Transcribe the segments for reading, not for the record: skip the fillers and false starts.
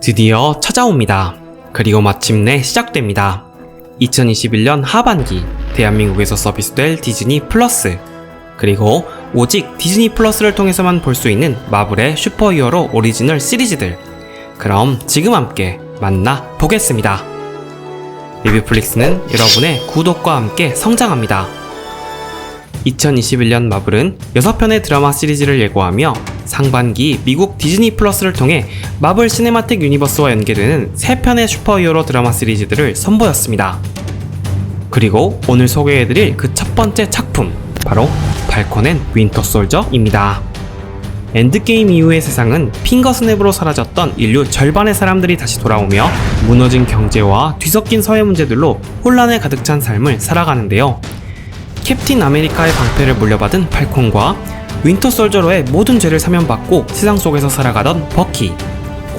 드디어 찾아옵니다. 그리고 마침내 시작됩니다. 2021년 하반기 대한민국에서 서비스될 디즈니 플러스, 그리고 오직 디즈니 플러스를 통해서만 볼 수 있는 마블의 슈퍼히어로 오리지널 시리즈들. 그럼 지금 함께 만나보겠습니다. 리뷰플릭스는 여러분의 구독과 함께 성장합니다. 2021년 마블은 6편의 드라마 시리즈를 예고하며 상반기 미국 디즈니 플러스를 통해 마블 시네마틱 유니버스와 연계되는 3편의 슈퍼히어로 드라마 시리즈들을 선보였습니다. 그리고 오늘 소개해드릴 그 첫 번째 작품, 바로 팔콘 앤 윈터 솔저입니다. 엔드게임 이후의 세상은 핑거스냅으로 사라졌던 인류 절반의 사람들이 다시 돌아오며 무너진 경제와 뒤섞인 사회 문제들로 혼란에 가득 찬 삶을 살아가는데요. 캡틴 아메리카의 방패를 물려받은 팔콘과 윈터 솔저로의 모든 죄를 사면받고 세상 속에서 살아가던 버키,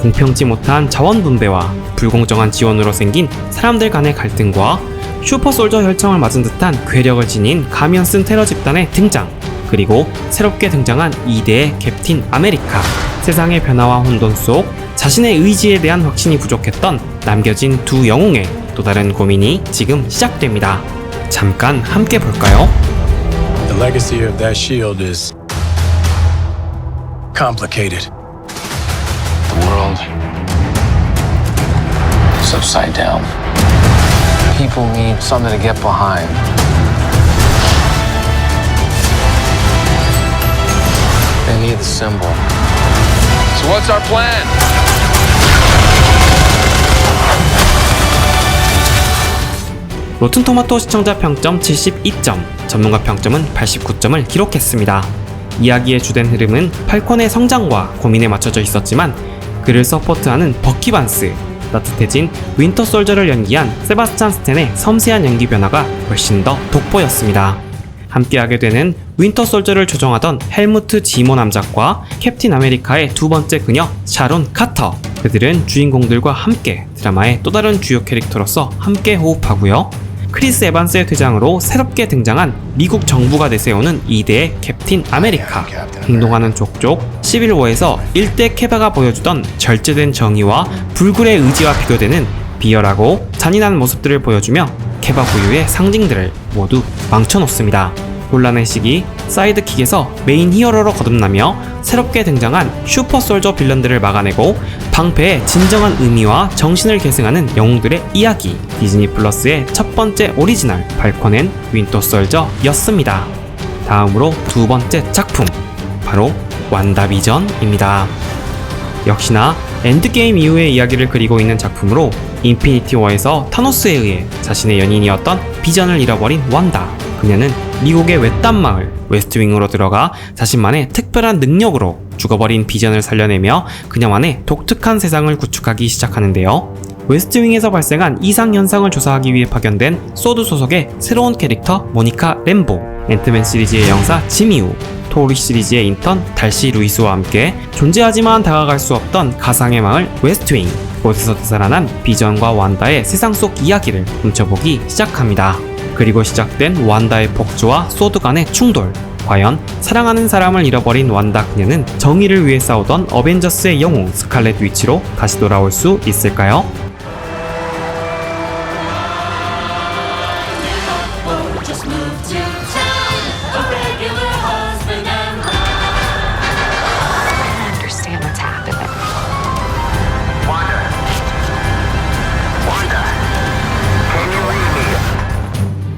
공평치 못한 자원 분배와 불공정한 지원으로 생긴 사람들 간의 갈등과 슈퍼 솔저 혈청을 맞은 듯한 괴력을 지닌 가면 쓴 테러 집단의 등장, 그리고 새롭게 등장한 2대의 캡틴 아메리카. 세상의 변화와 혼돈 속 자신의 의지에 대한 확신이 부족했던 남겨진 두 영웅의 또 다른 고민이 지금 시작됩니다. 잠깐 함께 볼까요? The legacy of that shield is complicated. The world is upside down. People need something to get behind. They need the symbol. So what's our plan? 로튼토마토 시청자 평점 72점, 전문가 평점은 89점을 기록했습니다. 이야기의 주된 흐름은 팔콘의 성장과 고민에 맞춰져 있었지만 그를 서포트하는 버키 반스, 따뜻해진 윈터 솔저를 연기한 세바스찬 스탠의 섬세한 연기 변화가 훨씬 더 돋보였습니다. 함께하게 되는 윈터 솔저를 조종하던 헬무트 지모 남작과 캡틴 아메리카의 두 번째 그녀 샤론 카터, 그들은 주인공들과 함께 드라마의 또 다른 주요 캐릭터로서 함께 호흡하고요. 크리스 에반스의 퇴장으로 새롭게 등장한 미국 정부가 내세우는 2대의 캡틴 아메리카, 행동하는 족족, 시빌워에서 1대 케바가 보여주던 절제된 정의와 불굴의 의지와 비교되는 비열하고 잔인한 모습들을 보여주며 케바 부유의 상징들을 모두 망쳐놓습니다. 혼란의 시기, 사이드킥에서 메인 히어로로 거듭나며 새롭게 등장한 슈퍼 솔저 빌런들을 막아내고 방패의 진정한 의미와 정신을 계승하는 영웅들의 이야기, 디즈니 플러스의 첫 번째 오리지널 팔콘 앤 윈터 솔저였습니다. 다음으로 두 번째 작품, 바로 완다비전입니다. 역시나 엔드게임 이후의 이야기를 그리고 있는 작품으로 인피니티 워에서 타노스에 의해 자신의 연인이었던 비전을 잃어버린 완다, 그녀는 미국의 외딴 마을 웨스트윙으로 들어가 자신만의 특별한 능력으로 죽어버린 비전을 살려내며 그녀만의 독특한 세상을 구축하기 시작하는데요. 웨스트윙에서 발생한 이상현상을 조사하기 위해 파견된 소드 소속의 새로운 캐릭터 모니카 램보, 앤트맨 시리즈의 영사 지미우, 토리 시리즈의 인턴 달시 루이스와 함께 존재하지만 다가갈 수 없던 가상의 마을 웨스트윙, 곳에서 되살아난 비전과 완다의 세상 속 이야기를 훔쳐보기 시작합니다. 그리고 시작된 완다의 폭주와 소드 간의 충돌. 과연 사랑하는 사람을 잃어버린 완다 그녀는 정의를 위해 싸우던 어벤져스의 영웅 스칼렛 위치로 다시 돌아올 수 있을까요?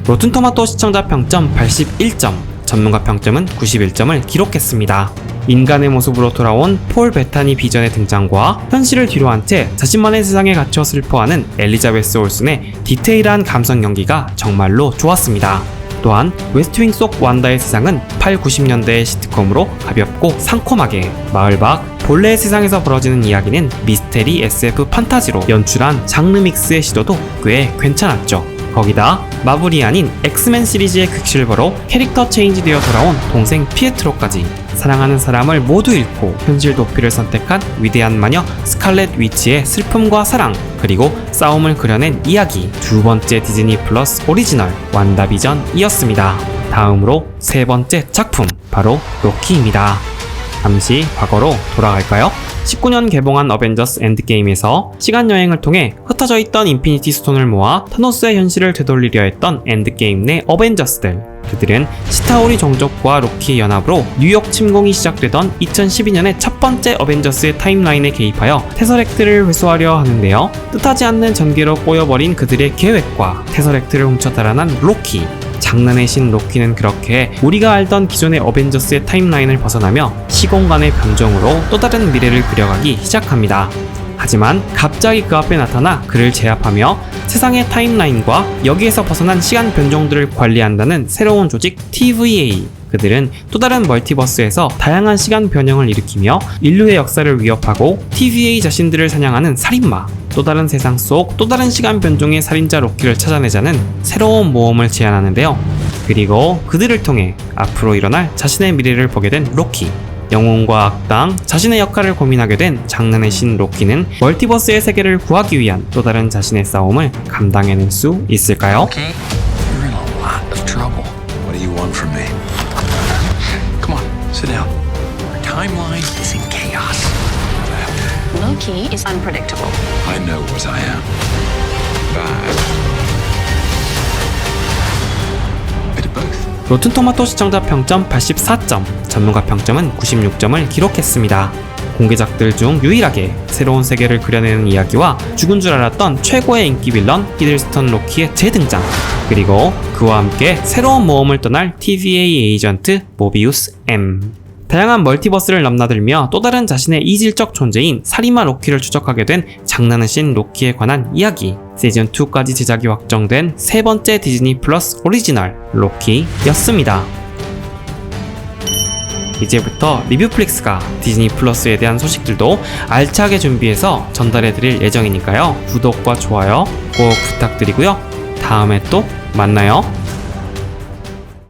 로튼토마토 시청자 평점 81점, 전문가 평점은 91점을 기록했습니다. 인간의 모습으로 돌아온 폴 베타니 비전의 등장과 현실을 뒤로한 채 자신만의 세상에 갇혀 슬퍼하는 엘리자베스 올슨의 디테일한 감성 연기가 정말로 좋았습니다. 또한 웨스트윙 속 완다의 세상은 8, 90년대의 시트콤으로 가볍고 상콤하게, 마을 밖 본래의 세상에서 벌어지는 이야기는 미스테리 SF 판타지로 연출한 장르 믹스의 시도도 꽤 괜찮았죠. 거기다 마블이 아닌 엑스맨 시리즈의 퀵실버로 캐릭터 체인지되어 돌아온 동생 피에트로까지 사랑하는 사람을 모두 잃고 현실 도피를 선택한 위대한 마녀 스칼렛 위치의 슬픔과 사랑, 그리고 싸움을 그려낸 이야기, 두 번째 디즈니 플러스 오리지널 완다비전이었습니다. 다음으로 세 번째 작품, 바로 로키입니다. 잠시 과거로 돌아갈까요? 19년 개봉한 어벤져스 엔드게임에서 시간여행을 통해 흩어져 있던 인피니티 스톤을 모아 타노스의 현실을 되돌리려 했던 엔드게임 내 어벤져스들. 그들은 시타오리 종족과 로키의 연합으로 뉴욕 침공이 시작되던 2012년의 첫 번째 어벤져스의 타임라인에 개입하여 테서렉트를 회수하려 하는데요. 뜻하지 않는 전개로 꼬여버린 그들의 계획과 테서렉트를 훔쳐 달아난 로키. 장난의 신 로키는 그렇게 우리가 알던 기존의 어벤져스의 타임라인을 벗어나며 시공간의 변종으로 또 다른 미래를 그려가기 시작합니다. 하지만 갑자기 그 앞에 나타나 그를 제압하며 세상의 타임라인과 여기에서 벗어난 시간 변종들을 관리한다는 새로운 조직 TVA. 그들은 또 다른 멀티버스에서 다양한 시간 변형을 일으키며 인류의 역사를 위협하고 TVA 자신들을 사냥하는 살인마. 또 다른 세상 속 또 다른 시간 변종의 살인자 로키를 찾아내자는 새로운 모험을 제안하는데요. 그리고 그들을 통해 앞으로 일어날 자신의 미래를 보게 된 로키. 영웅과 악당, 자신의 역할을 고민하게 된 장난의 신 로키는 멀티버스의 세계를 구하기 위한 또 다른 자신의 싸움을 감당해낼 수 있을까요? Okay, you're in a lot of trouble. What do you want from me? Come on, sit down. Our timeline is in chaos. Loki is unpredictable. I know what I am. Bad. Bit of both. 로튼토마토 시청자 평점 84점, 전문가 평점은 96점을 기록했습니다. 공개작들 중 유일하게 새로운 세계를 그려내는 이야기와 죽은 줄 알았던 최고의 인기 빌런 히들스턴 로키의 재등장, 그리고 그와 함께 새로운 모험을 떠날 TVA 에이전트 모비우스 M. 다양한 멀티버스를 넘나들며 또 다른 자신의 이질적 존재인 살인마 로키를 추적하게 된 장난의 신 로키에 관한 이야기. 시즌2까지 제작이 확정된 세 번째 디즈니 플러스 오리지널 로키였습니다. 이제부터 리뷰플릭스가 디즈니 플러스에 대한 소식들도 알차게 준비해서 전달해드릴 예정이니까요. 구독과 좋아요 꼭 부탁드리고요. 다음에 또 만나요.